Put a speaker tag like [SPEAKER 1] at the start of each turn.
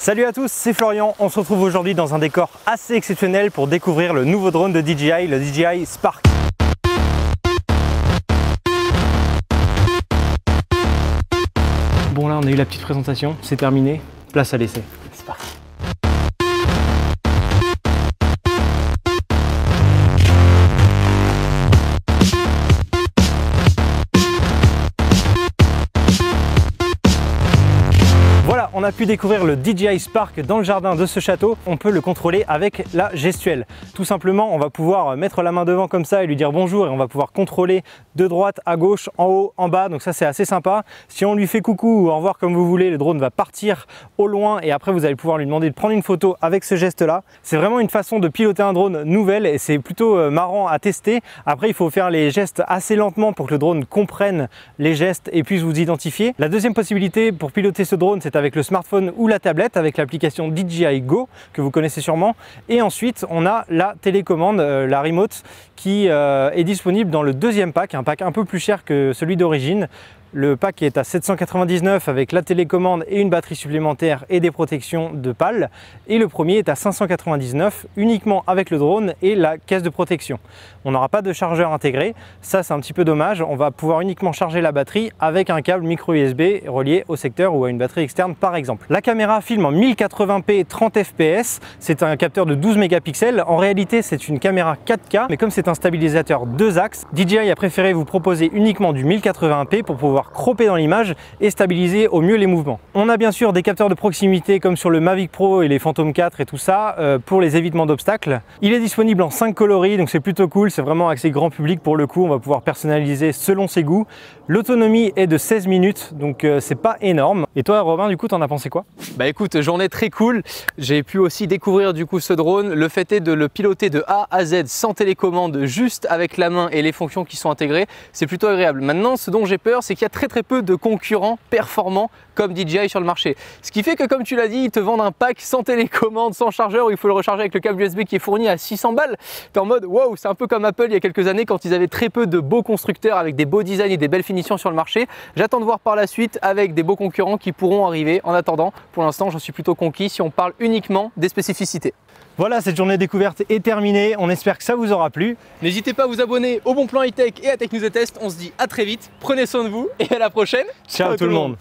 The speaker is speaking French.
[SPEAKER 1] Salut à tous, c'est Florian. On se retrouve aujourd'hui dans un décor assez exceptionnel pour découvrir le nouveau drone de DJI, le DJI Spark. Bon là on a eu la petite présentation, c'est terminé, place à l'essai. C'est parti. Voilà, on a pu découvrir le DJI Spark dans le jardin de ce château. On peut le contrôler avec la gestuelle. Tout simplement, on va pouvoir mettre la main devant comme ça et lui dire bonjour et on va pouvoir contrôler de droite à gauche, en haut, en bas. Donc ça, c'est assez sympa. Si on lui fait coucou ou au revoir comme vous voulez, le drone va partir au loin et après vous allez pouvoir lui demander de prendre une photo avec ce geste-là. C'est vraiment une façon de piloter un drone nouvelle et c'est plutôt marrant à tester. Après, il faut faire les gestes assez lentement pour que le drone comprenne les gestes et puisse vous identifier. La deuxième possibilité pour piloter ce drone, c'est avec le smartphone ou la tablette avec l'application DJI Go que vous connaissez sûrement. Et ensuite, on a la télécommande, la remote qui est disponible dans le deuxième pack, un pack un peu plus cher que celui d'origine. Le pack est à 799 avec la télécommande et une batterie supplémentaire et des protections de pales. Et le premier est à 599 uniquement avec le drone et la caisse de protection. On n'aura pas de chargeur intégré, ça c'est un petit peu dommage. On va pouvoir uniquement charger la batterie avec un câble micro USB relié au secteur ou à une batterie externe par exemple. La caméra filme en 1080p 30 fps, c'est un capteur de 12 mégapixels. En réalité c'est une caméra 4K, mais comme c'est un stabilisateur 2 axes, DJI a préféré vous proposer uniquement du 1080p pour pouvoir cropper dans l'image et stabiliser au mieux les mouvements. On a bien sûr des capteurs de proximité comme sur le Mavic Pro et les Phantom 4 et tout ça pour les évitements d'obstacles. Il est disponible en 5 coloris donc c'est plutôt cool, c'est vraiment accès grand public pour le coup, on va pouvoir personnaliser selon ses goûts. L'autonomie est de 16 minutes donc c'est pas énorme. Et toi Robin, du coup t'en as pensé quoi?
[SPEAKER 2] Bah écoute, journée très cool, j'ai pu aussi découvrir du coup ce drone. Le fait est de le piloter de A à Z sans télécommande, juste avec la main et les fonctions qui sont intégrées, c'est plutôt agréable. maintenant ce dont j'ai peur, c'est qu'il y a très peu de concurrents performants comme DJI sur le marché. Ce qui fait que comme tu l'as dit, ils te vendent un pack sans télécommande, sans chargeur, où il faut le recharger avec le câble USB qui est fourni à 600 balles. T'es en mode wow, c'est un peu comme Apple il y a quelques années quand ils avaient très peu de beaux constructeurs avec des beaux designs et des belles finitions sur le marché. J'attends de voir par la suite avec des beaux concurrents qui pourront arriver. En attendant, pour l'instant, j'en suis plutôt conquis si on parle uniquement des spécificités.
[SPEAKER 1] Voilà, cette journée découverte est terminée, on espère que ça vous aura plu.
[SPEAKER 2] N'hésitez pas à vous abonner au Bon Plan High Tech et à Tech News et Test. On se dit à très vite, prenez soin de vous et à la prochaine.
[SPEAKER 1] Ciao tout le monde.